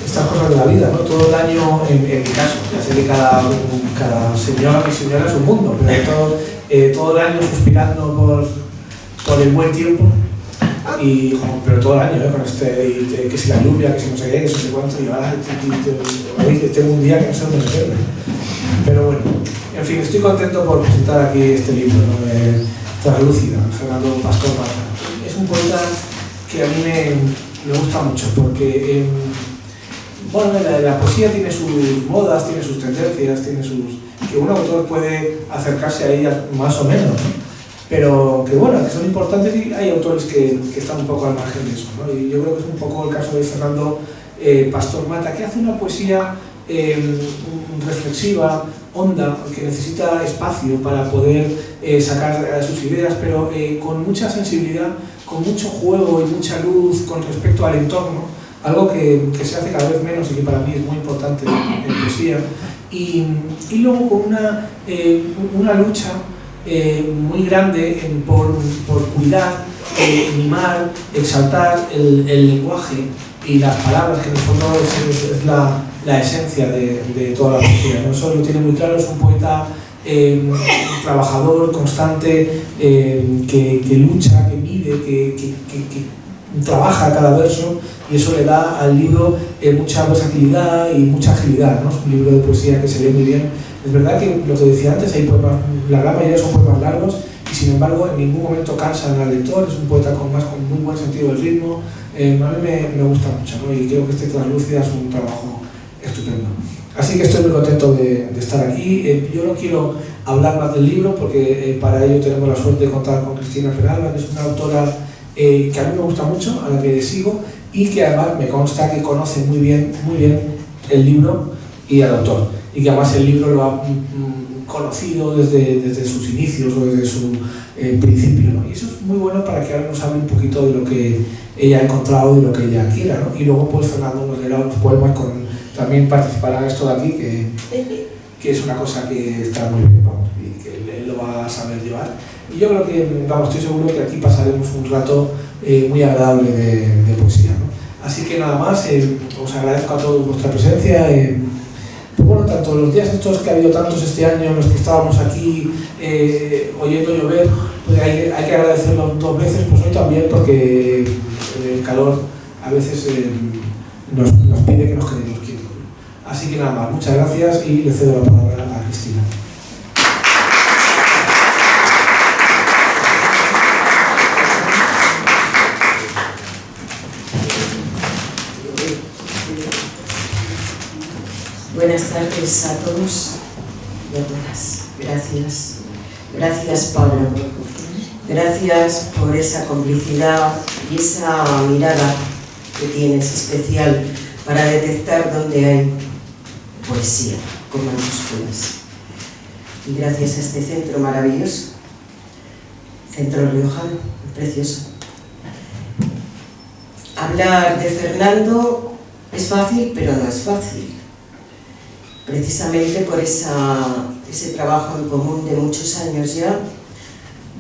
estas cosas de la vida, ¿no? Todo el año, en mi caso, ya sé que cada señora y señora es un mundo, pero todo el año suspirando por el buen tiempo, pero todo el año, con que si la lluvia, que si no sé qué, que si no sé cuánto, y ahora tengo un día que no sé dónde meterme. Pero bueno, en fin, estoy contento por presentar aquí este libro, ¿no? Translúcida, Fernando Pastor Mata. Es un poeta que a mí me gusta mucho, porque bueno, la poesía tiene sus modas, tiene sus tendencias, que un autor puede acercarse a ellas más o menos, ¿no? Pero que bueno, que son importantes, y hay autores que están un poco al margen de eso, ¿no? Y yo creo que es un poco el caso de Fernando Pastor Mata, que hace una poesía reflexiva, honda, que necesita espacio para poder sacar sus ideas, pero con mucha sensibilidad, con mucho juego y mucha luz con respecto al entorno, algo que se hace cada vez menos y que para mí es muy importante en poesía, y luego con una lucha muy grande por cuidar, mimar, exaltar el lenguaje y las palabras, que en el fondo es la esencia de toda la poesía, ¿no? Eso lo tiene muy claro. Es un poeta trabajador, constante, que lucha, que mide, que trabaja cada verso, y eso le da al libro mucha versatilidad y mucha agilidad, ¿no? Es un libro de poesía que se lee muy bien. Es verdad que lo que decía antes, hay poemas, la gran mayoría son poemas largos, y sin embargo en ningún momento cansan al lector. Es un poeta con muy buen sentido del ritmo. A mí me gusta mucho, ¿no? Y creo que este Translúcida es un trabajo estupendo. Así que estoy muy contento de estar aquí. Yo no quiero hablar más del libro, porque para ello tenemos la suerte de contar con Cristina Peralba, que es una autora que a mí me gusta mucho, a la que sigo, y que además me consta que conoce muy bien el libro y al autor, y que además el libro lo ha conocido desde sus inicios o desde su principio, ¿no? Y eso es muy bueno para que ahora nos hable un poquito de lo que ella ha encontrado y de lo que ella quiera, ¿no? Y luego pues Fernando nos leerá unos poemas, también participará esto de aquí, que es una cosa que está muy bien, vamos, y que él lo va a saber llevar. Y yo creo que, estoy seguro que aquí pasaremos un rato muy agradable de poesía, ¿no? Así que nada más, os agradezco a todos vuestra presencia. Pues bueno, tanto los días estos, que ha habido tantos este año, en los que estábamos aquí oyendo llover, pues hay que agradecerlo dos veces, pues hoy también, porque el calor a veces nos pide que nos quedemos quietos. Así que nada más, muchas gracias, y le cedo la palabra a Cristina. Buenas tardes a todos y a todas. Gracias. Gracias, Pablo. Gracias por esa complicidad y esa mirada que tienes especial para detectar dónde hay poesía, con mayúsculas. Y gracias a este centro maravilloso, Centro Riojano, precioso. Hablar de Fernando es fácil, pero no es fácil. Precisamente por ese trabajo en común de muchos años ya,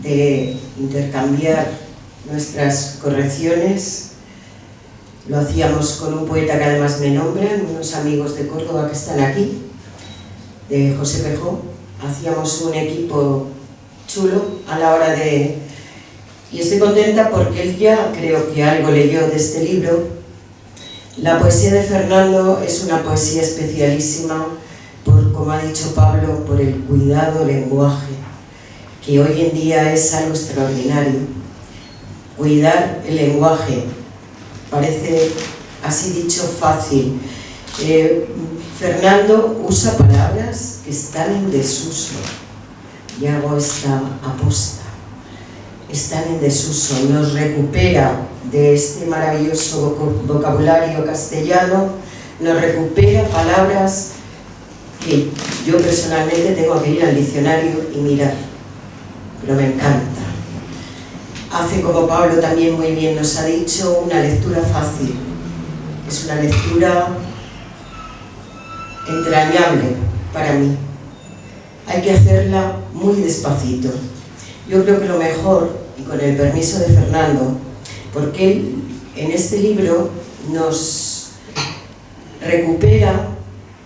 de intercambiar nuestras correcciones. Lo hacíamos con un poeta que además me nombran, unos amigos de Córdoba que están aquí, de José Pejó. Hacíamos un equipo chulo a la hora de... Y estoy contenta porque él ya creo que algo leyó de este libro. La poesía de Fernando es una poesía especialísima por, como ha dicho Pablo, por el cuidado lenguaje, que hoy en día es algo extraordinario. Cuidar el lenguaje parece, así dicho, fácil. Fernando usa palabras que están en desuso, y hago esta aposta. Están en desuso, nos recupera de este maravilloso vocabulario castellano, nos recupera palabras que yo personalmente tengo que ir al diccionario y mirar, pero me encanta. Hace, como Pablo también muy bien nos ha dicho, una lectura fácil, es una lectura entrañable para mí. Hay que hacerla muy despacito. Yo creo que lo mejor, y con el permiso de Fernando, porque él en este libro nos recupera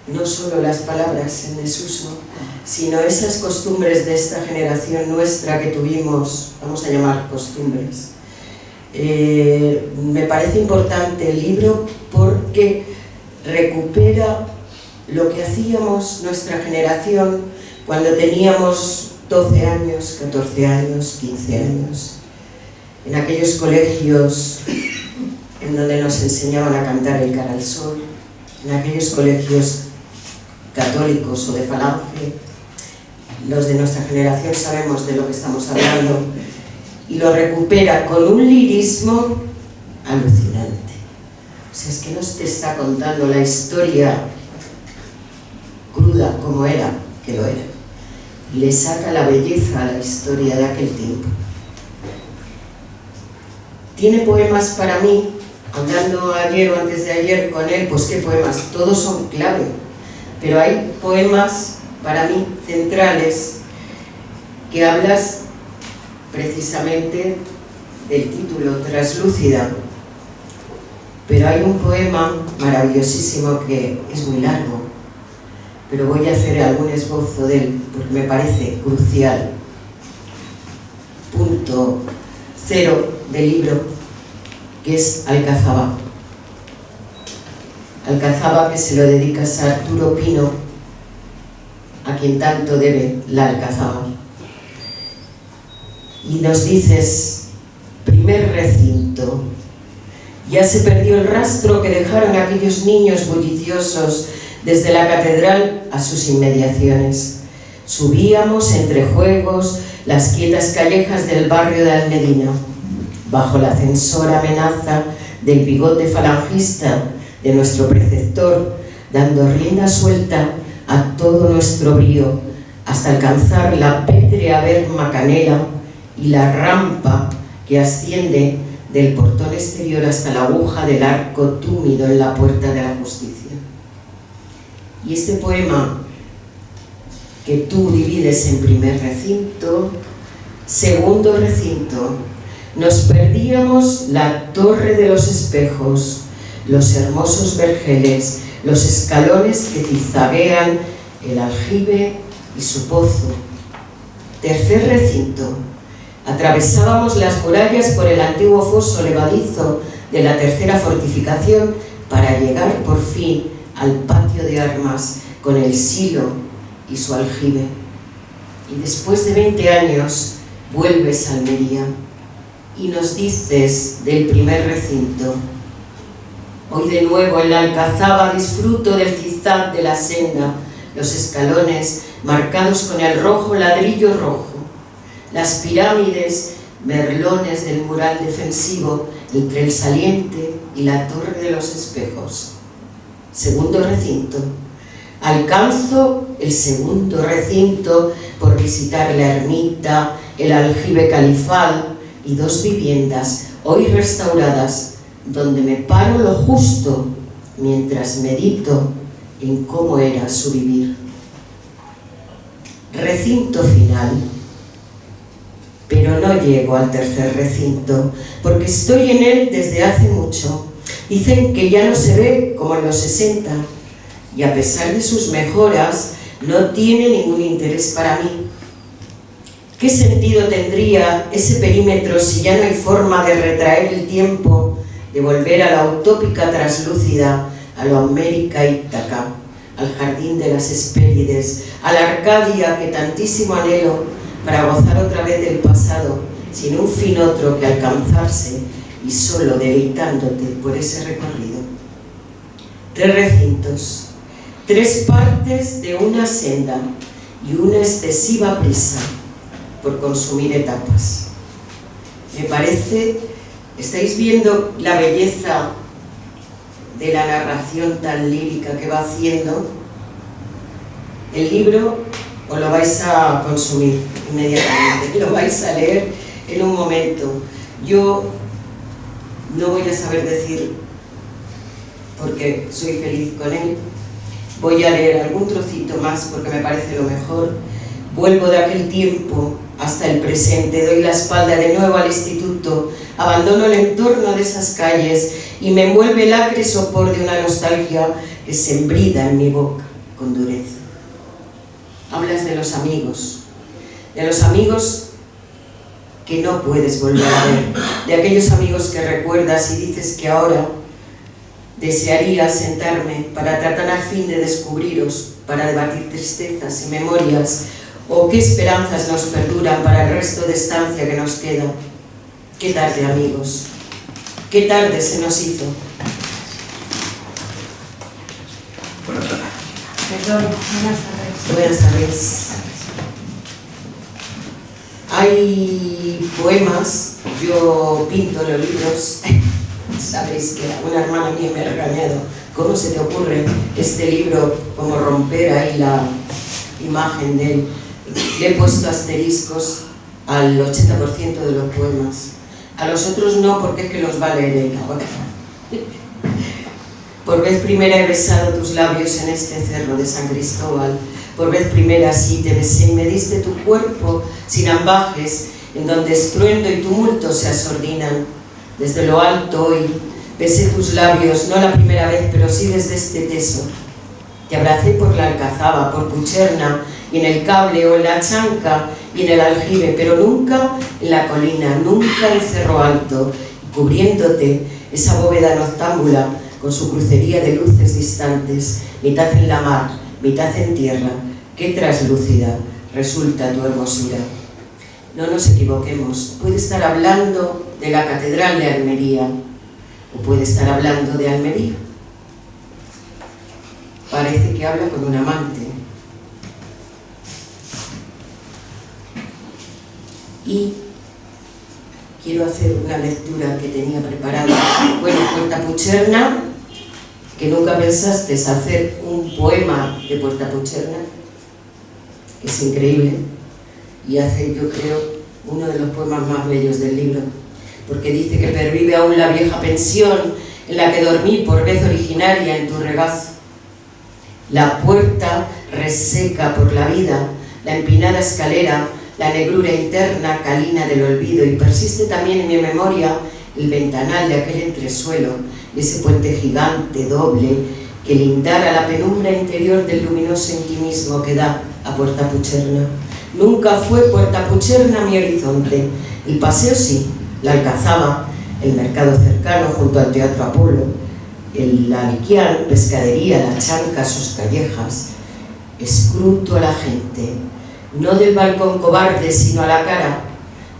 no solo las palabras en desuso, sino esas costumbres de esta generación nuestra que tuvimos, vamos a llamar costumbres. Me parece importante el libro porque recupera lo que hacíamos nuestra generación cuando teníamos 12 años, 14 años, 15 años, en aquellos colegios en donde nos enseñaban a cantar el Cara al Sol, en aquellos colegios católicos o de falange. Los de nuestra generación sabemos de lo que estamos hablando, y lo recupera con un lirismo alucinante. O sea, es que no te está contando la historia cruda como era, que lo era. Le saca la belleza a la historia de aquel tiempo. Tiene poemas para mí, hablando ayer o antes de ayer con él, pues qué poemas, todos son clave, pero hay poemas para mí centrales que hablas precisamente del título, Traslúcida, pero hay un poema maravillosísimo que es muy largo, pero voy a hacer algún esbozo de él porque me parece crucial. Punto 0 del libro, que es Alcazaba. Alcazaba, que se lo dedicas a Arturo Pino, a quien tanto debe la Alcazaba. Y nos dices, primer recinto, ya se perdió el rastro que dejaron aquellos niños bulliciosos desde la catedral a sus inmediaciones. Subíamos entre juegos las quietas callejas del barrio de Almedina, bajo la censora amenaza del bigote falangista de nuestro preceptor, dando rienda suelta a todo nuestro brío, hasta alcanzar la pétrea berma canela y la rampa que asciende del portón exterior hasta la aguja del arco túmido en la puerta de la justicia. Y este poema que tú divides en primer recinto, segundo recinto, nos perdíamos la torre de los espejos, los hermosos vergeles, los escalones que zigzaguean el aljibe y su pozo. Tercer recinto, atravesábamos las murallas por el antiguo foso levadizo de la tercera fortificación para llegar por fin al patio de armas con el silo y su aljibe. Y después de 20 años vuelves a Almería y nos dices del primer recinto, hoy de nuevo en la Alcazaba disfruto del zigzag de la senda, los escalones marcados con el rojo ladrillo rojo, las pirámides, merlones del mural defensivo entre el saliente y la torre de los espejos. Segundo recinto. Alcanzo el segundo recinto por visitar la ermita, el aljibe califal y 2 viviendas, hoy restauradas, donde me paro lo justo mientras medito en cómo era su vivir. Recinto final. Pero no llego al tercer recinto, porque estoy en él desde hace mucho. Dicen que ya no se ve como en los 60, y a pesar de sus mejoras, no tiene ningún interés para mí. ¿Qué sentido tendría ese perímetro si ya no hay forma de retraer el tiempo, de volver a la utópica traslúcida, a lo América Ítaca, al jardín de las Hespérides, a la Arcadia que tantísimo anhelo para gozar otra vez del pasado, sin un fin otro que alcanzarse y solo deleitándote por ese recorrido? 3 recintos, 3 partes de una senda y una excesiva prisa por consumir etapas. Me parece, estáis viendo la belleza de la narración tan lírica que va haciendo. El libro os lo vais a consumir inmediatamente, lo vais a leer en un momento. Yo no voy a saber decir, porque soy feliz con él, voy a leer algún trocito más porque me parece lo mejor. Vuelvo de aquel tiempo hasta el presente. Doy la espalda de nuevo al instituto, abandono el entorno de esas calles y me envuelve el acre sopor de una nostalgia que se embrida en mi boca con dureza. Hablas de los amigos que no puedes volver a ver, de aquellos amigos que recuerdas y dices que ahora desearía sentarme para tratar al fin de descubriros, para debatir tristezas y memorias, o qué esperanzas nos perduran para el resto de estancia que nos queda. Qué tarde, amigos, qué tarde se nos hizo. Buenas tardes. Perdón, buenas tardes. Buenas tardes. Hay poemas, yo pinto los libros, sabéis que una hermana mía me ha regañado, ¿cómo se te ocurre este libro, como romper ahí la imagen de él? Le he puesto asteriscos al 80% de los poemas, a los otros no, porque es que los va a leer él ahora. Por vez primera he besado tus labios en este cerro de San Cristóbal. Por vez primera sí te besé y me diste tu cuerpo sin ambajes, en donde estruendo y tumulto se asordinan. Desde lo alto hoy besé tus labios, no la primera vez, pero sí desde este teso. Te abracé por la Alcazaba, por Pucherna, y en el Cable o en la Chanca y en el Aljibe, pero nunca en la colina, nunca en Cerro Alto, cubriéndote esa bóveda noctámbula con su crucería de luces distantes, mitad en la mar, mitad en tierra. Qué traslúcida resulta tu hermosura. No nos equivoquemos, puede estar hablando de la Catedral de Almería o puede estar hablando de Almería. Parece que habla con un amante. Y quiero hacer una lectura que tenía preparada. Bueno, Puerta Pucherna, que nunca pensaste hacer un poema de Puerta Pucherna, que es increíble, y hace, yo creo, uno de los poemas más bellos del libro, porque dice que pervive aún la vieja pensión en la que dormí por vez originaria en tu regazo. La puerta reseca por la vida, la empinada escalera, la negrura interna calina del olvido, y persiste también en mi memoria el ventanal de aquel entresuelo, ese puente gigante, doble, que lindara la penumbra interior del luminoso intimismo que da a Puerta Pucherna. Nunca fue Puerta Pucherna mi horizonte. El paseo sí, la Alcazaba, el mercado cercano junto al Teatro Apolo, el Aliquián, pescadería, la Chanca, sus callejas. Escruto a la gente, no del balcón cobarde, sino a la cara,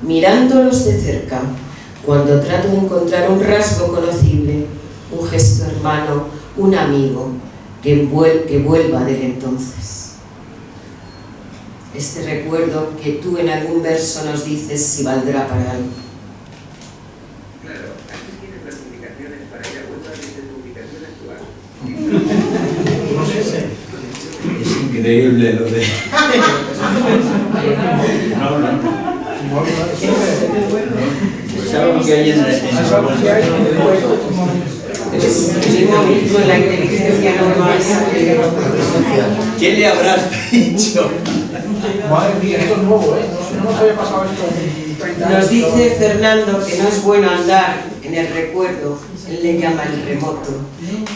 mirándolos de cerca, cuando trato de encontrar un rasgo conocible, un gesto hermano, un amigo, que vuelva del entonces. Este recuerdo que tú en algún verso nos dices si valdrá para algo. Claro, aquí tienes las indicaciones para que vuelvas desde tu ubicación actual. No sé. Es increíble lo de... Es algo que hay en la inteligencia normal. ¿Qué le habrás dicho? Madre mía, esto es nuevo, ¿eh? No nos había pasado esto en 30 años. Nos dice Fernando que no es bueno andar en el recuerdo, él le llama el remoto,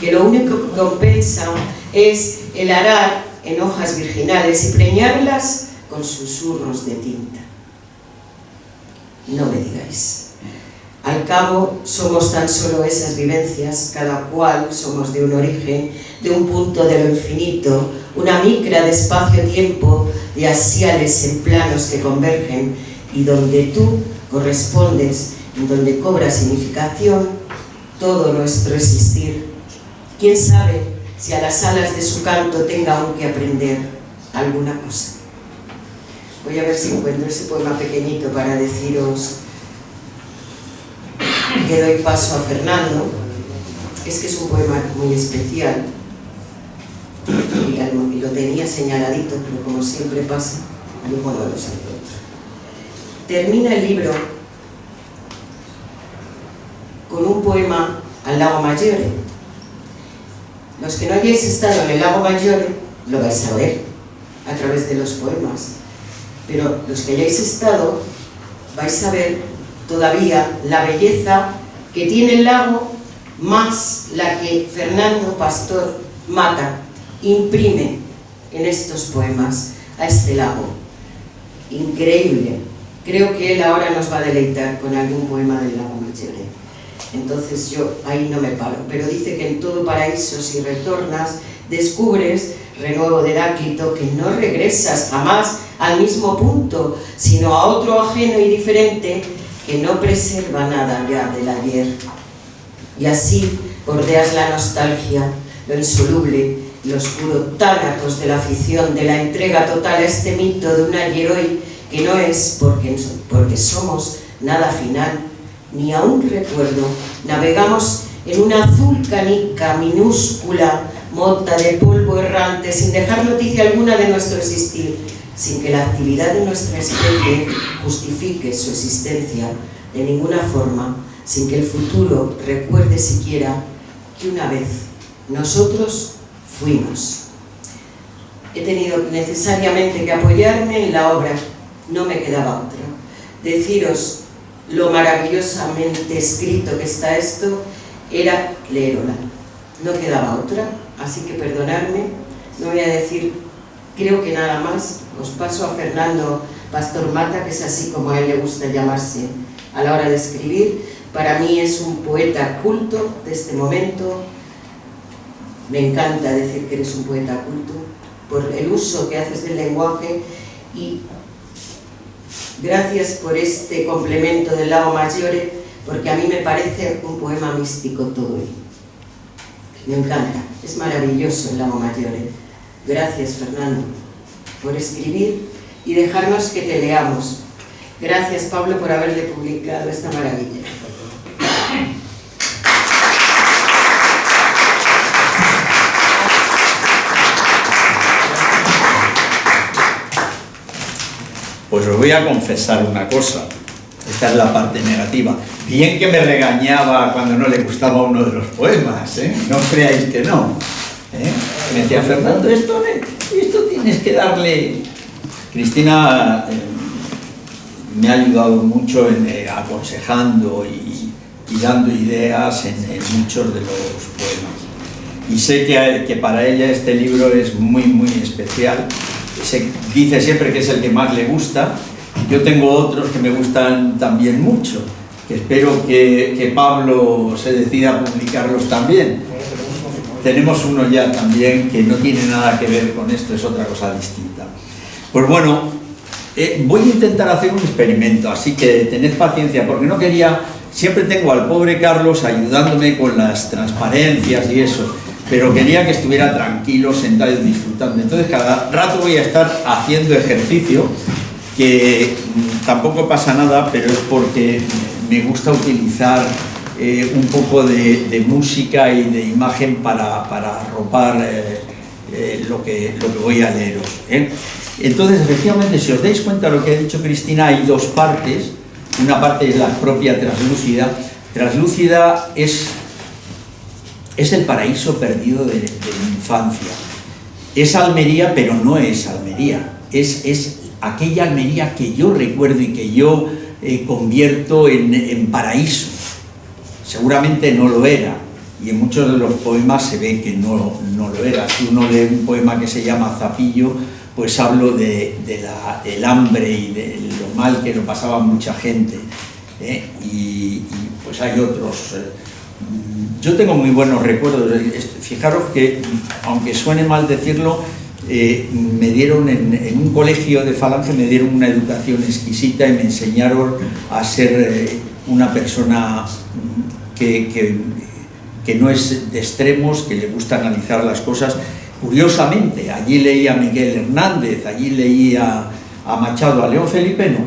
que lo único que compensa es el arar en hojas virginales y preñarlas con susurros de tinta. No me digáis. Al cabo, somos tan solo esas vivencias, cada cual somos de un origen, de un punto de lo infinito, una micra de espacio-tiempo, de asiales en planos que convergen, y donde tú correspondes, en donde cobra significación todo nuestro existir. ¿Quién sabe si a las alas de su canto tenga aún que aprender alguna cosa? Voy a ver si encuentro ese poema pequeñito para deciros que doy paso a Fernando. Es que es un poema muy especial y lo tenía señaladito, pero como siempre pasa, luego no los encuentro. Termina el libro con un poema al Lago Maggiore. Los que no hayáis estado en el Lago Maggiore lo vais a ver a través de los poemas, pero los que hayáis estado vais a ver todavía la belleza que tiene el lago, más la que Fernando Pastor Mata imprime en estos poemas a este lago. Increíble. Creo que él ahora nos va a deleitar con algún poema del lago Maggiore. Entonces yo ahí no me paro, pero dice que en todo paraíso si retornas, descubres, renuevo de Heráclito, que no regresas jamás al mismo punto, sino a otro ajeno y diferente que no preserva nada ya del ayer. Y así bordeas la nostalgia, lo insoluble, lo oscuro tánatos de la afición, de la entrega total a este mito de un ayer hoy que no es porque somos nada final, ni aún recuerdo. Navegamos en una azul canica minúscula, mota de polvo errante, sin dejar noticia alguna de nuestro existir, sin que la actividad de nuestra especie justifique su existencia de ninguna forma, sin que el futuro recuerde siquiera que una vez nosotros fuimos. He tenido necesariamente que apoyarme en la obra, no me quedaba otra. Deciros lo maravillosamente escrito que está esto, era leerla. No quedaba otra, así que perdonadme, no voy a decir, creo que nada más. Os paso a Fernando Pastor Mata, que es así como a él le gusta llamarse a la hora de escribir. Para mí es un poeta culto de este momento. Me encanta decir que eres un poeta culto por el uso que haces del lenguaje, y gracias por este complemento del lago Maggiore, porque a mí me parece un poema místico todo él. Me encanta, es maravilloso el lago Maggiore. Gracias, Fernando, por escribir y dejarnos que te leamos. Gracias, Pablo, por haberle publicado esta maravilla. Pues os voy a confesar una cosa. Esta es la parte negativa. Bien que me regañaba cuando no le gustaba uno de los poemas, ¿eh? No creáis que no. Me decía, Fernando, esto tienes que darle... Cristina me ha ayudado mucho aconsejando y dando ideas en muchos de los poemas. Y sé que para ella este libro es muy, muy especial. Se dice siempre que es el que más le gusta. Yo tengo otros que me gustan también mucho, que espero que Pablo se decida a publicarlos también. Tenemos uno ya también que no tiene nada que ver con esto, es otra cosa distinta. Pues bueno, voy a intentar hacer un experimento, así que tened paciencia, porque no quería... Siempre tengo al pobre Carlos ayudándome con las transparencias y eso, pero quería que estuviera tranquilo, sentado y disfrutando. Entonces cada rato voy a estar haciendo ejercicio, que tampoco pasa nada, pero es porque me gusta utilizar un poco de música y de imagen para arropar lo que voy a leeros. Entonces, efectivamente, si os dais cuenta de lo que ha dicho Cristina, hay dos partes. Una parte es la propia Traslúcida. Traslúcida es el paraíso perdido de mi infancia. Es Almería, pero no es Almería. Es aquella Almería que yo recuerdo y que yo convierto en paraíso. Seguramente no lo era, y en muchos de los poemas se ve que no lo era. Si uno lee un poema que se llama Zapillo, pues hablo del hambre y de lo mal que lo pasaba mucha gente, y pues hay otros. Yo tengo muy buenos recuerdos. Fijaros que, aunque suene mal decirlo, me dieron en un colegio de Falange, me dieron una educación exquisita y me enseñaron a ser una persona que no es de extremos, que le gusta analizar las cosas. Curiosamente, allí leí a Miguel Hernández, allí leí a Machado, a León Felipe no,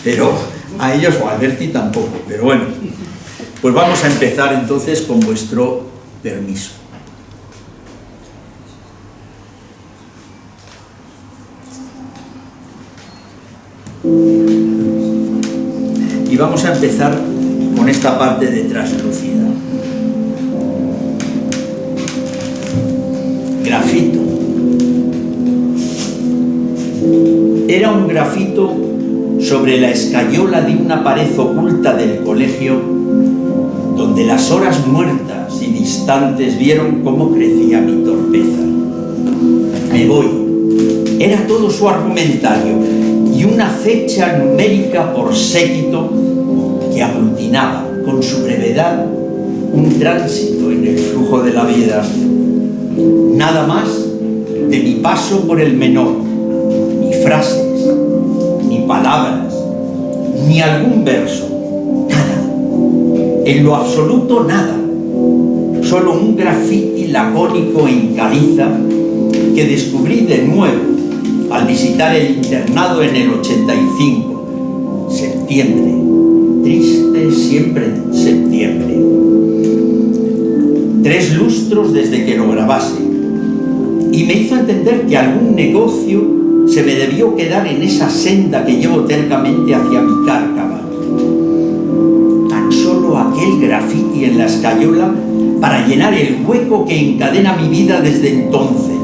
pero a ellos o a Alberti tampoco. Pero bueno, pues vamos a empezar entonces con vuestro permiso. Y vamos a empezar con esta parte de Traslúcida. Grafito. Era un grafito sobre la escayola de una pared oculta del colegio, donde las horas muertas y distantes vieron cómo crecía mi torpeza. Me voy. Era todo su argumentario y una fecha numérica por séquito que aglutinaba con su brevedad un tránsito en el flujo de la vida. Nada más de mi paso por el menor, ni frases, ni palabras, ni algún verso, nada, en lo absoluto nada, solo un grafiti lacónico en caliza que descubrí de nuevo al visitar el internado en el 85, septiembre, triste siempre en septiembre. 3 lustros desde que lo grabase, y me hizo entender que algún negocio se me debió quedar en esa senda que llevo tercamente hacia mi cárcava. Tan solo aquel grafiti en la escayola para llenar el hueco que encadena mi vida desde entonces,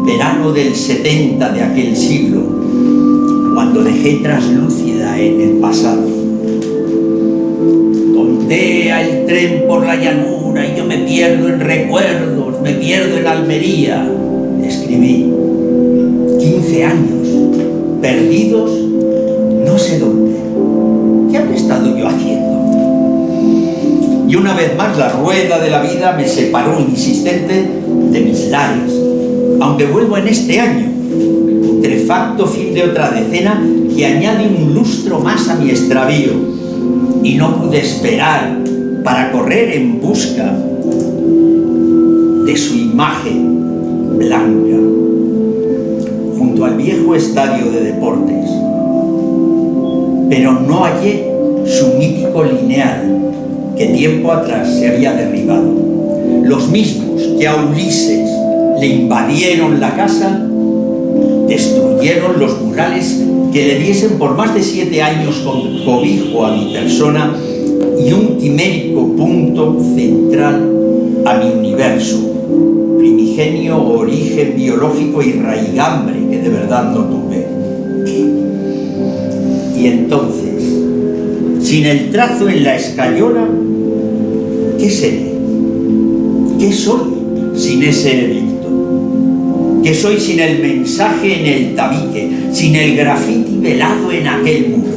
verano del 70 de aquel siglo, cuando dejé traslúcida en el pasado. Ondea el tren por la llanura y yo me pierdo en recuerdos, me pierdo en Almería, escribí. 15 años, perdidos no sé dónde. ¿Qué habré estado yo haciendo? Y una vez más la rueda de la vida me separó insistente de mis lares, aunque vuelvo en este año, putrefacto fin de otra decena que añade un lustro más a mi extravío, y no pude esperar para correr en busca de su imagen blanca junto al viejo estadio de deportes, pero no hallé su mítico lineal que tiempo atrás se había derribado. Los mismos que a Ulises le invadieron la casa destruyeron los murales que le diesen por más de 7 años con cobijo a mi persona y un quimérico punto central a mi universo, primigenio origen biológico y raigambre que de verdad no tuve. Y entonces, sin el trazo en la escayola, ¿qué seré? ¿Qué soy sin ese edicto? ¿Qué soy sin el mensaje en el tabique, sin el grafiti velado en aquel muro?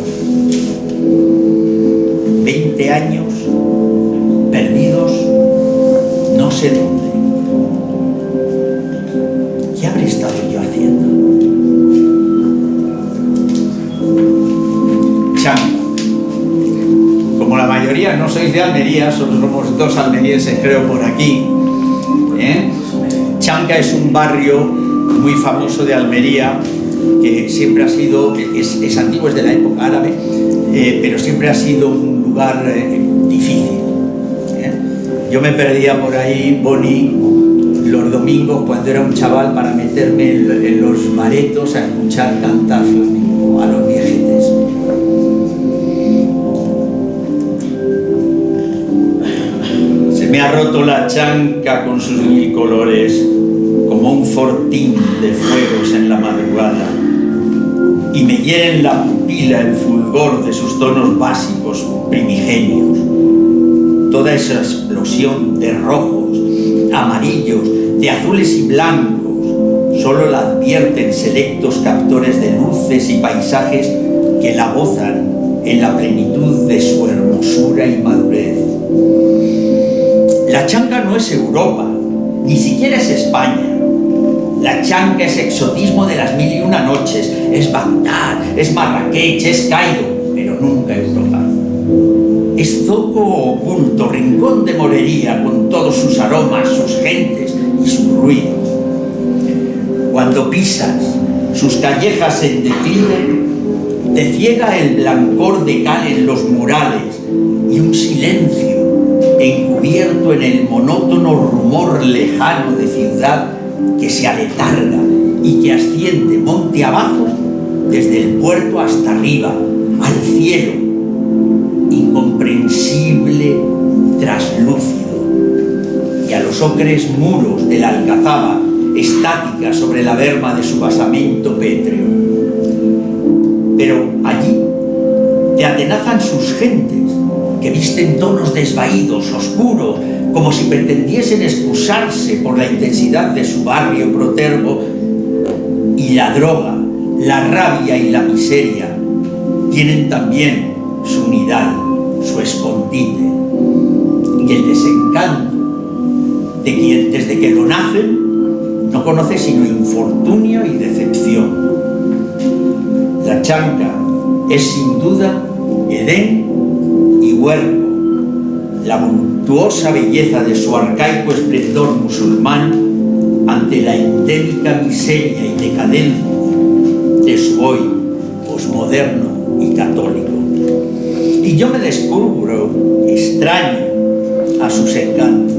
20 años perdidos no sé dónde. ¿Qué habré estado yo haciendo? Chanca. Como la mayoría no sois de Almería, solo somos 2 almerienses creo por aquí, Chanca es un barrio muy famoso de Almería que siempre ha sido, es antiguo, es de la época árabe, pero siempre ha sido un lugar difícil. Yo me perdía por ahí, Boni, los domingos cuando era un chaval para meterme en los baretos a escuchar cantar flamenco a los viejetes. Se me ha roto la chanca con sus 1000 colores, como un fortín de fuegos en la madrugada, y me hiere en la pupila el fulgor de sus tonos básicos primigenios. Toda esa explosión de rojos, amarillos, de azules y blancos, solo la advierten selectos captores de luces y paisajes que la gozan en la plenitud de su hermosura y madurez. La chanca no es Europa, ni siquiera es España. La chanca es exotismo de las 1001 noches, es Bagdad, es Marrakech, es Cairo, pero nunca Europa. Es zoco oculto, rincón de morería, con todos sus aromas, sus gentes y sus ruidos. Cuando pisas sus callejas en declive, te ciega el blancor de cal en los murales y un silencio encubierto en el monótono rumor lejano de ciudad que se aletarga y que asciende monte abajo desde el puerto hasta arriba, al cielo, incomprensible, traslúcido, y a los ocres muros de la Alcazaba, estática sobre la berma de su basamento pétreo. pero allí te atenazan sus gentes, que visten tonos desvaídos, oscuros, como si pretendiesen excusarse por la intensidad de su barrio protervo, y la droga, la rabia y la miseria tienen también su unidad, su escondite, y el desencanto de quien desde que lo nacen no conoce sino infortunio y decepción. La chanca es sin duda Edén y huerco, la voluptuosa belleza de su arcaico esplendor musulmán ante la endémica miseria y decadencia de su hoy posmoderno y católico. Y yo me descubro extraño a sus encantos,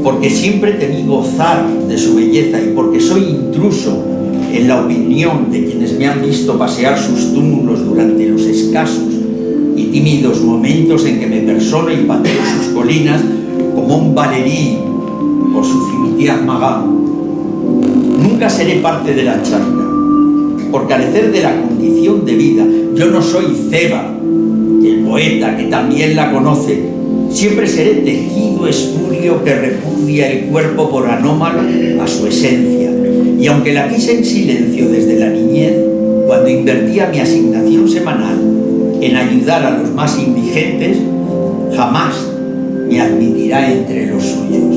porque siempre temí gozar de su belleza y porque soy intruso en la opinión de quienes me han visto pasear sus túmulos durante los escasos y tímidos momentos en que me persono y pateo sus colinas como un valerí por su cimetière Magan. Nunca seré parte de la charca, por carecer de la condición de vida. Yo no soy Ceba, el poeta que también la conoce. Siempre seré tejido espurio que repudia el cuerpo por anómalo a su esencia. Y aunque la quise en silencio desde la niñez, cuando invertía mi asignación semanal en ayudar a los más indigentes, jamás me admitirá entre los suyos.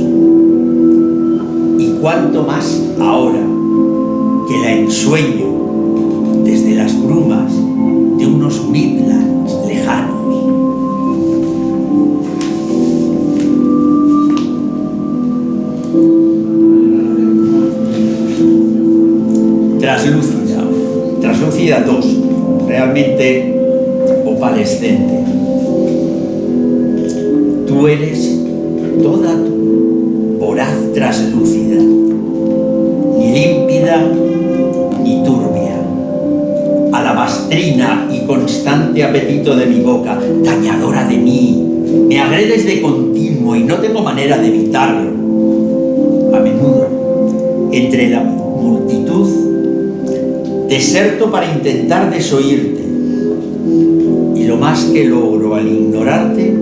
Y cuanto más ahora que la ensueño desde las brumas de unos Midlands lejanos. Translúcida 2, realmente opalescente. Tú eres toda tú, voraz traslúcida, ni límpida ni turbia, alabastrina y constante apetito de mi boca, tañadora de mí, me agredes de continuo y no tengo manera de evitarlo. A menudo, entre la multitud, deserto para intentar desoírte, y lo más que logro al ignorarte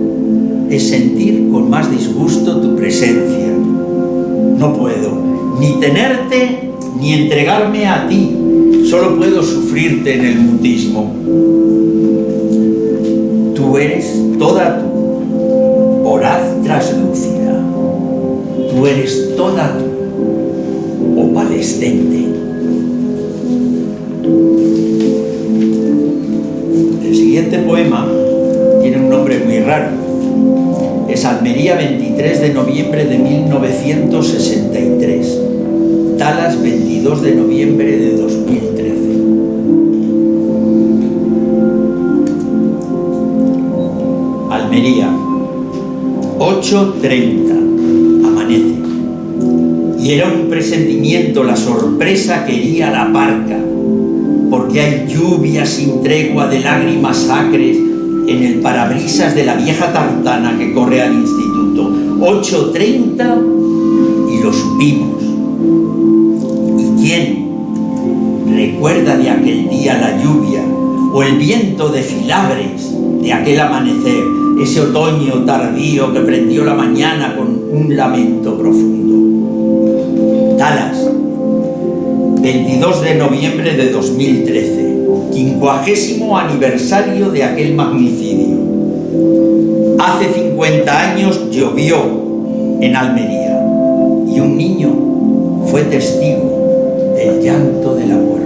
es sentir con más disgusto tu presencia. No puedo ni tenerte ni entregarme a ti, solo puedo sufrirte en el mutismo. Tú eres toda tú, voraz traslúcida, tú eres toda tú, opalescente. El siguiente poema tiene un nombre muy raro. Es Almería, 23 de noviembre de 1963. Talas, 22 de noviembre de 2013. Almería, 8:30. Amanece. Y era un presentimiento la sorpresa que hería la parca, porque hay lluvia sin tregua de lágrimas acres en el parabrisas de la vieja tartana que corre al instituto. 8:30 y lo supimos. ¿Y quién recuerda de aquel día la lluvia o el viento de filabres de aquel amanecer, ese otoño tardío que prendió la mañana con un lamento profundo? Talas, 22 de noviembre de 2013, 50º aniversario de aquel magnicidio. Hace 50 años llovió en Almería y un niño fue testigo del llanto de la muerte.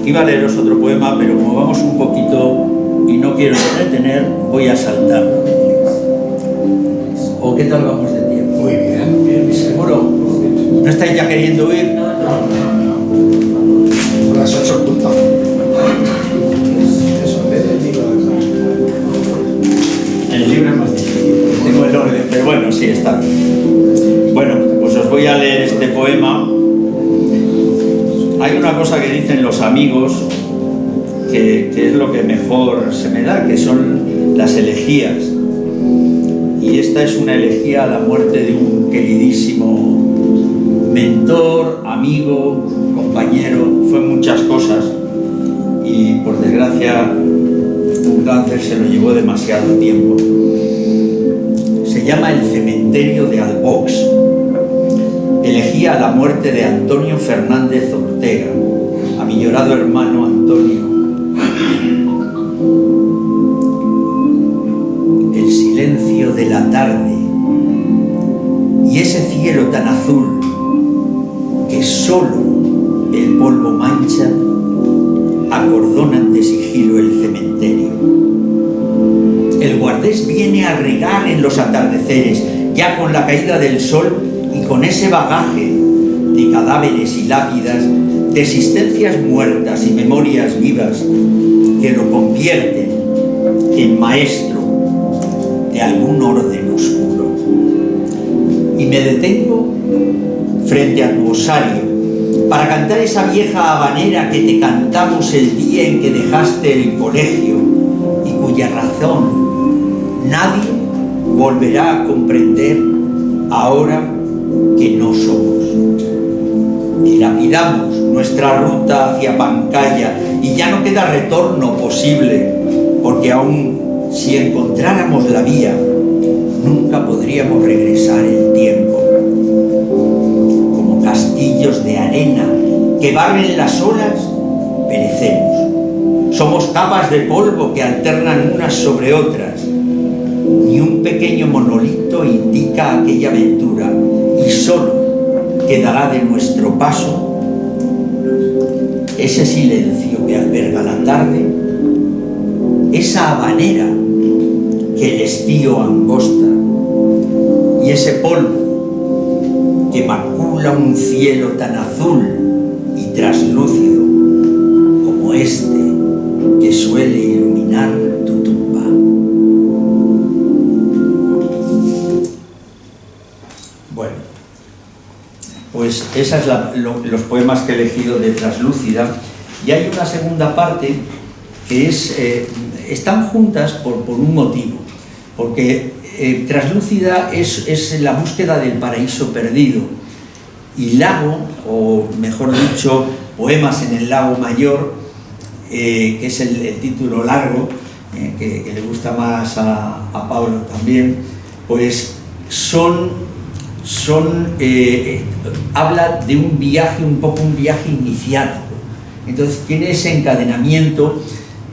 Iba a leeros otro poema, pero como vamos un poquito y no quiero entretener, voy a saltar. ¿O qué tal vamos de tiempo? Muy bien. ¿Seguro? ¿No estáis ya queriendo ir? No. Las 8 puntos. Eso, en vez del libro de El libro es más difícil. Tengo el orden, pero bueno, sí, está bien. Bueno, pues os voy a leer este poema Hay una cosa que dicen los amigos que es lo que mejor se me da, que son las elegías. Y esta es una elegía a la muerte de un queridísimo mentor, amigo, compañero, fue muchas cosas y por desgracia un cáncer se lo llevó demasiado tiempo. Se llama El cementerio de Albox. Elegía a la muerte de Antonio Fernández Ortega, a mi llorado hermano Antonio. El silencio de la tarde y ese cielo tan azul que solo el polvo mancha acordonan de sigilo el cementerio. El guardés viene a regar en los atardeceres, ya con la caída del sol y con ese bagaje de cadáveres y lápidas, de existencias muertas y memorias vivas que lo convierten en maestro de algún orden oscuro. Y me detengo frente a tu osario para cantar esa vieja habanera que te cantamos el día en que dejaste el colegio y cuya razón nadie volverá a comprender ahora que no somos. Dilapidamos nuestra ruta hacia Pancaya y ya no queda retorno posible, porque aun si encontráramos la vía, nunca podríamos regresar el tiempo. Como castillos de arena que barren las olas, perecemos. Somos capas de polvo que alternan unas sobre otras. Ni un pequeño monolito indica aquella aventura y solo quedará de nuestro paso ese silencio que alberga la tarde, esa habanera que el estío angosta y ese polvo que macula un cielo tan azul y traslúcido como este que suele iluminar tu tumba. Bueno, pues esa es los poemas que he elegido de Traslúcida, y hay una segunda parte que es, están juntas por un motivo, porque Traslúcida es la búsqueda del paraíso perdido, y Lago, o mejor dicho, Poemas en el Lago Mayor, que es el título largo, que le gusta más a Pablo también, pues habla de un viaje, un poco un viaje iniciático. Entonces tiene ese encadenamiento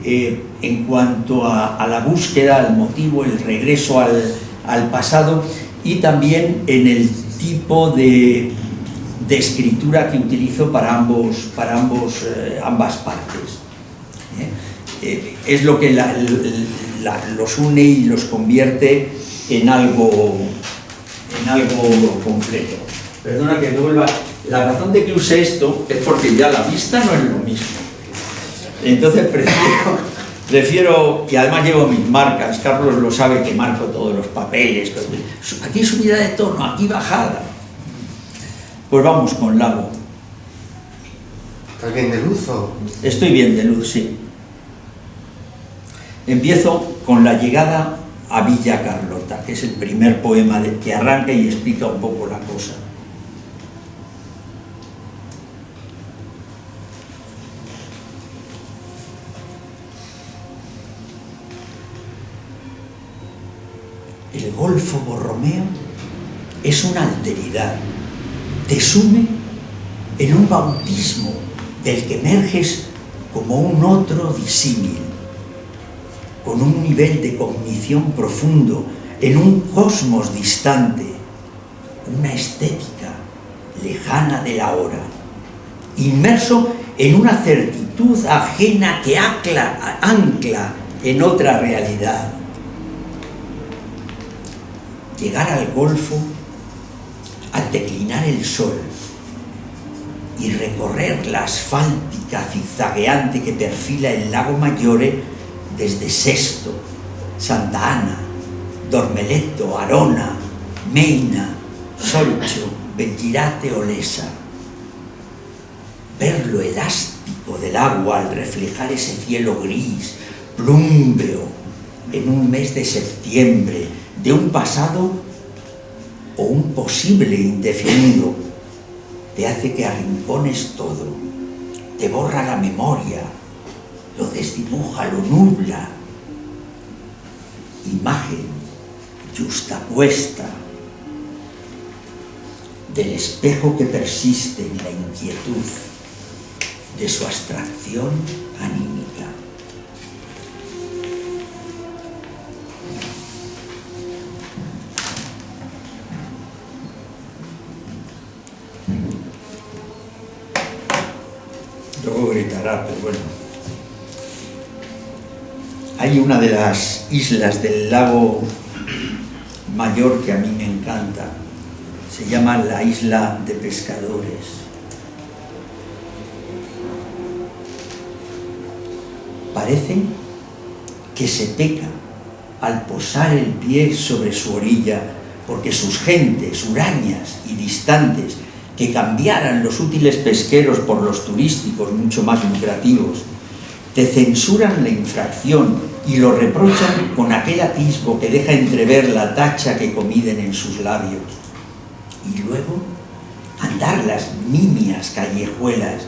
en cuanto a la búsqueda, al motivo, el regreso al pasado, y también en el tipo de escritura que utilizo para ambas partes. Es lo que los une y los convierte en algo completo. Perdona que vuelva. La razón de que use esto es porque ya la vista no es lo mismo. Entonces prefiero, y además llevo mis marcas, Carlos lo sabe que marco todos los papeles, aquí subida de tono, aquí bajada. Pues vamos con Lago. ¿Estás bien de luz o...? Estoy bien de luz, sí. Empiezo con la llegada a Villa Carlota, que es el primer poema que arranca y explica un poco la cosa. El Golfo Borromeo es una alteridad, te sume en un bautismo del que emerges como un otro disímil, con un nivel de cognición profundo, en un cosmos distante, una estética lejana de la hora, inmerso en una certitud ajena que ancla en otra realidad. Llegar al Golfo al declinar el sol y recorrer la asfáltica zigzagueante que perfila el Lago Maggiore desde Sesto, Santa Ana, Dormeletto, Arona, Meina, Solcho, Belgirate o Lesa. ver lo elástico del agua al reflejar ese cielo gris, plúmbeo, en un mes de septiembre, de un pasado o un posible indefinido, te hace que arrincones todo, te borra la memoria, lo desdibuja, lo nubla. Imagen yuxtapuesta del espejo que persiste en la inquietud de su abstracción anímica. Luego gritará, pero bueno. Hay una de las islas del lago Mayor que a mí me encanta. Se llama la Isla de Pescadores. Parece que se peca al posar el pie sobre su orilla, porque sus gentes, hurañas y distantes, que cambiaran los útiles pesqueros por los turísticos mucho más lucrativos, te censuran la infracción y lo reprochan con aquel atisbo que deja entrever la tacha que comiden en sus labios. Y luego andar las nimias callejuelas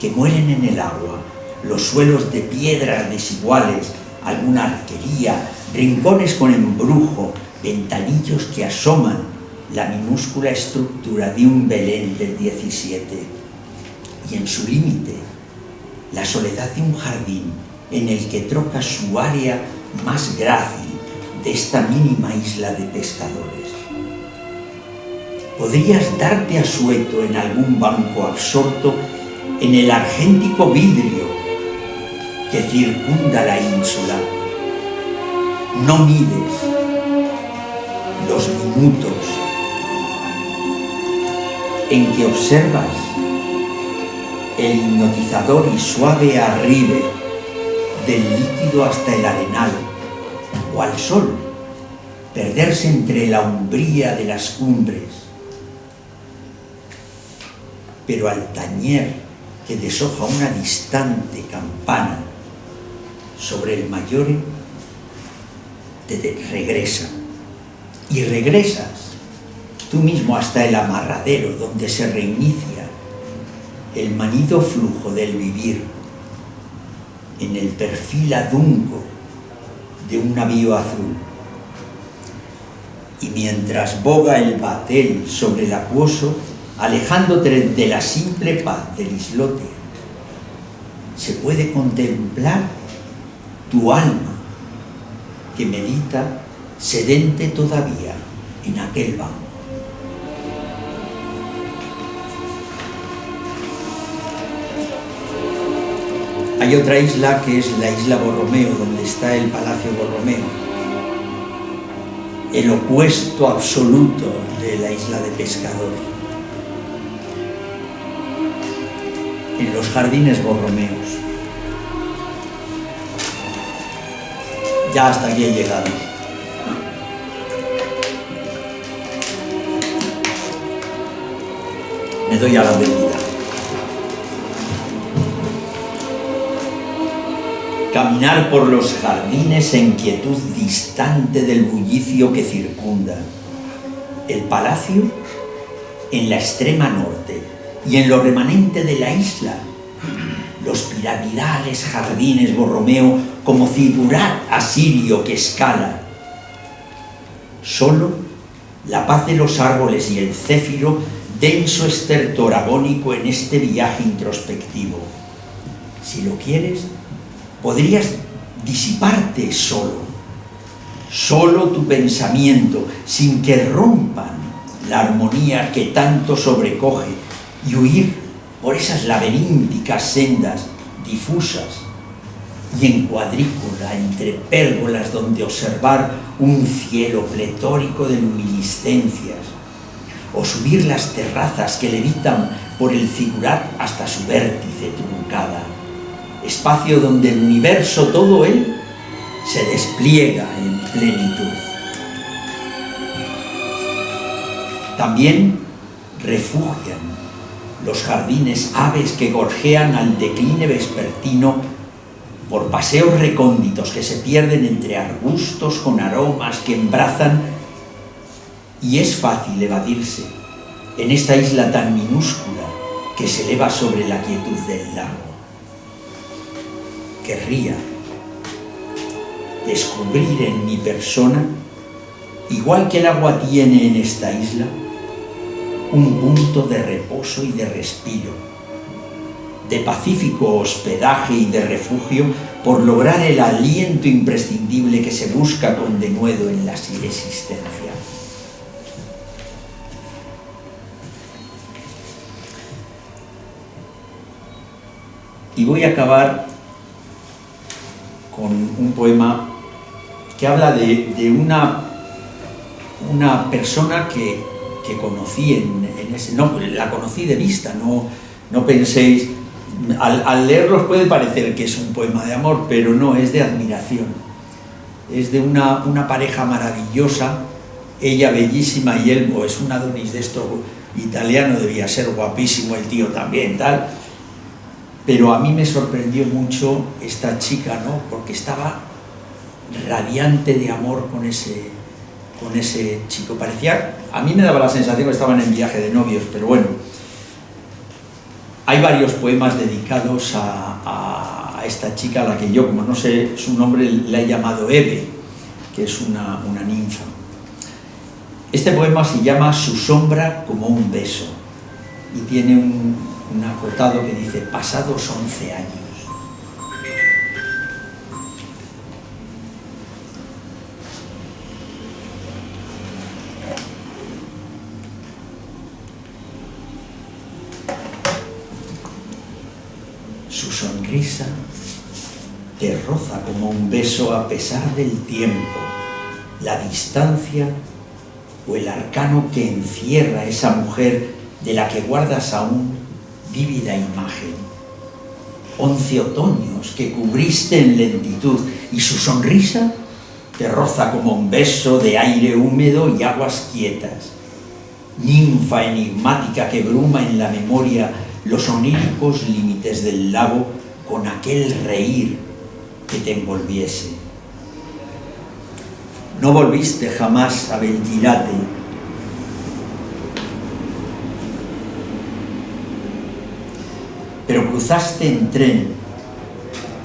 que mueren en el agua, los suelos de piedras desiguales, alguna arquería, rincones con embrujo, ventanillos que asoman la minúscula estructura de un Belén del 17. Y en su límite, la soledad de un jardín en el que troca su área más grácil de esta mínima isla de pescadores. Podrías darte asueto en algún banco absorto en el argéntico vidrio que circunda la ínsula. No mides los minutos en que observas el hipnotizador y suave arribe del líquido hasta el arenal, o al sol, perderse entre la umbría de las cumbres, pero al tañer que deshoja una distante campana sobre el Maggiore, te regresa, y regresas tú mismo hasta el amarradero donde se reinicia el manido flujo del vivir en el perfil adunco de un navío azul. Y mientras boga el batel sobre el acuoso, alejándote de la simple paz del islote, se puede contemplar tu alma que medita sedente todavía en aquel banco. Hay otra isla que es la isla Borromeo, donde está el Palacio Borromeo, el opuesto absoluto de la isla de Pescadores. En los jardines borromeos. Ya hasta aquí he llegado. Me doy a la bebida. Caminar por los jardines en quietud distante del bullicio que circunda. El palacio en la extrema norte y en lo remanente de la isla, los piramidales jardines Borromeo como zigurat asirio que escala. Solo la paz de los árboles y el céfiro, denso estertor agónico en este viaje introspectivo. Si lo quieres, podrías disiparte solo tu pensamiento, sin que rompan la armonía que tanto sobrecoge, y huir por esas laberínticas sendas difusas y en cuadrícula entre pérgolas donde observar un cielo pletórico de luminiscencias, o subir las terrazas que levitan por el zigurat hasta su vértice truncada, espacio donde el universo todo él se despliega en plenitud. También refugian los jardines, aves que gorjean al decline vespertino, por paseos recónditos que se pierden entre arbustos con aromas que embrazan, y es fácil evadirse en esta isla tan minúscula que se eleva sobre la quietud del lago. Querría descubrir en mi persona, igual que el agua tiene en esta isla, un punto de reposo y de respiro, de pacífico hospedaje y de refugio, por lograr el aliento imprescindible que se busca con denuedo en la existencia. Y voy a acabar con un poema que habla de una persona que conocí en ese... No, la conocí de vista, no penséis... Al leerlos puede parecer que es un poema de amor, pero no, es de admiración. Es de una pareja maravillosa, ella bellísima y él, es un Adonis de esto italiano, debía ser guapísimo el tío también, tal. Pero a mí me sorprendió mucho esta chica, ¿no? Porque estaba radiante de amor con ese chico. Parecía, a mí me daba la sensación que estaban en viaje de novios, pero bueno. Hay varios poemas dedicados a esta chica, a la que yo, como no sé su nombre, la he llamado Eve, que es una ninfa. Este poema se llama Su sombra como un beso y tiene un acotado que dice: pasados 11 años. Su sonrisa te roza como un beso a pesar del tiempo, la distancia o el arcano que encierra esa mujer de la que guardas aún vívida imagen. 11 otoños que cubriste en lentitud y su sonrisa te roza como un beso de aire húmedo y aguas quietas. Ninfa enigmática que bruma en la memoria los oníricos límites del lago con aquel reír que te envolviese. No volviste jamás a Belgirate, pero cruzaste en tren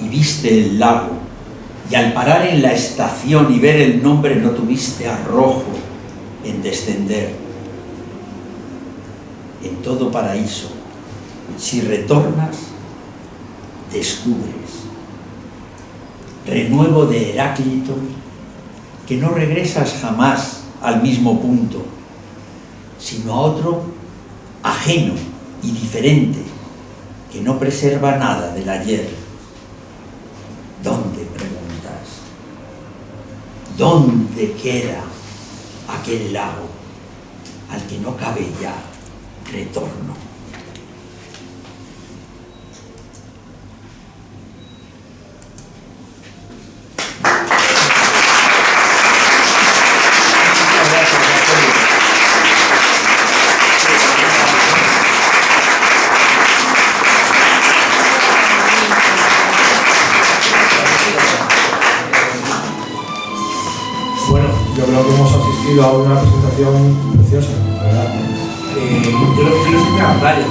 y viste el lago, y al parar en la estación y ver el nombre no tuviste arrojo en descender. En todo paraíso, si retornas, descubres, renuevo de Heráclito, que no regresas jamás al mismo punto, sino a otro ajeno y diferente, que no preserva nada del ayer. ¿Dónde, preguntas? ¿Dónde queda aquel lago al que no cabe ya retorno? Yo creo que hemos asistido a una presentación preciosa, la verdad. Yo lo que quiero es irme a la playa.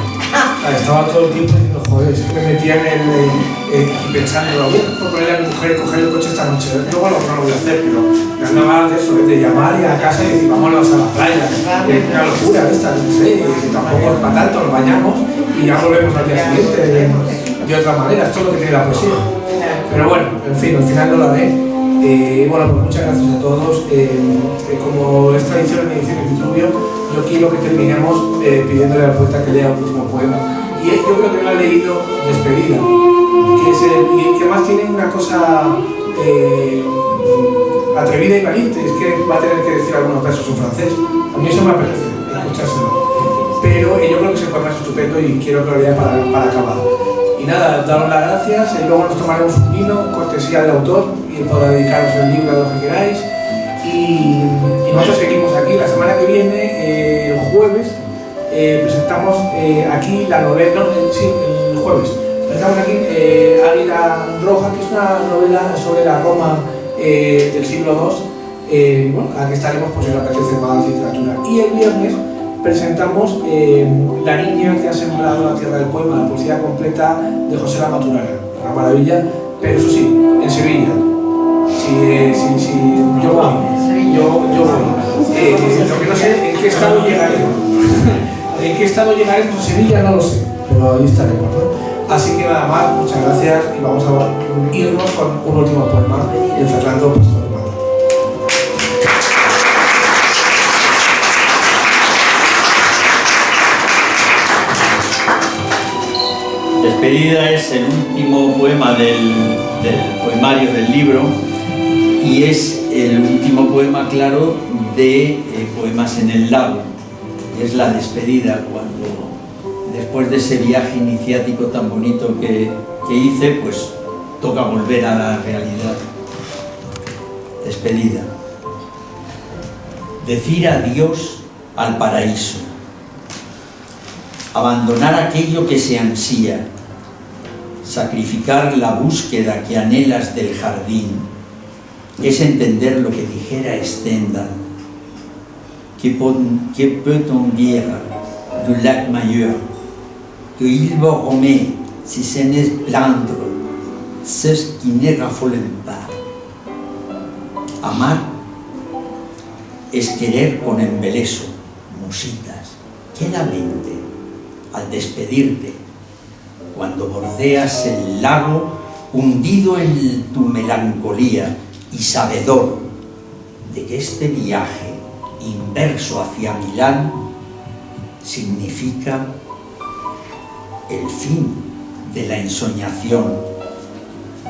Estaba todo el tiempo diciendo, joder, es que me metía pensando, voy a proponer a mi mujer coger el coche esta noche. Luego no lo voy a hacer, pero me han dado de eso, de llamar y a casa y decir, vámonos a la playa. Es una locura esta, no sé, tampoco es para tanto, nos bañamos y ya volvemos al día siguiente de otra manera. Esto es lo que tiene la poesía. Pero bueno, en fin, al final no lo haré. Bueno, pues muchas gracias a todos. Como es tradición en mi edición de Vitruvio, yo quiero que terminemos pidiéndole a la poeta que lea un último poema. Y yo creo que lo ha leído Despedida, que es y que además tiene una cosa atrevida y valiente, es que va a tener que decir algunos versos en francés. A mí eso me apetece escuchárselo. Pero yo creo que ese poema es estupendo y quiero que lo lea para acabar. Y nada, daros las gracias, y luego nos tomaremos un vino, cortesía del autor, y podrá dedicaros el libro a lo que queráis. Y nosotros seguimos aquí la semana que viene, el jueves, presentamos aquí la novela, el jueves, presentamos aquí Águila Roja, que es una novela sobre la Roma del siglo II, bueno, a la que estaremos pues, si le apetece más literatura. Y el viernes presentamos La niña que ha sembrado la tierra del poema, la poesía completa de José La Maturana, una maravilla, pero eso sí, en Sevilla. Si yo voy, yo voy. Lo que no sé en qué estado llegaremos. En qué estado llegaremos a Sevilla no lo sé, pero ahí estaremos, ¿no? Así que nada más, muchas gracias y vamos a irnos con un último poema de Fernando Pastor Mata. Despedida es el último poema del poemario del libro y es el último poema, claro, de Poemas en el Lago. Es la despedida cuando, después de ese viaje iniciático tan bonito que hice, pues toca volver a la realidad. Despedida. Decir adiós al paraíso. Abandonar aquello que se ansía. Sacrificar la búsqueda que anhelas del jardín. Es entender lo que dijera Stendhal. Que peut-on dire du lac Majeur? Que il va remet si ce n'est plaindre ceux qui ne raffolen pas. Amar es querer con embeleso, musitas, quedamente, al despedirte, cuando bordeas el lago hundido en tu melancolía y sabedor de que este viaje inverso hacia Milán significa el fin de la ensoñación,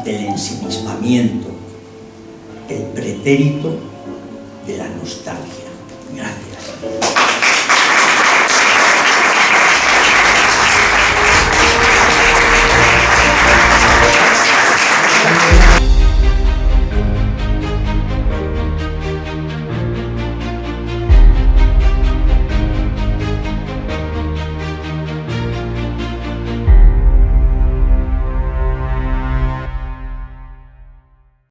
del ensimismamiento, el pretérito de la nostalgia. Gracias.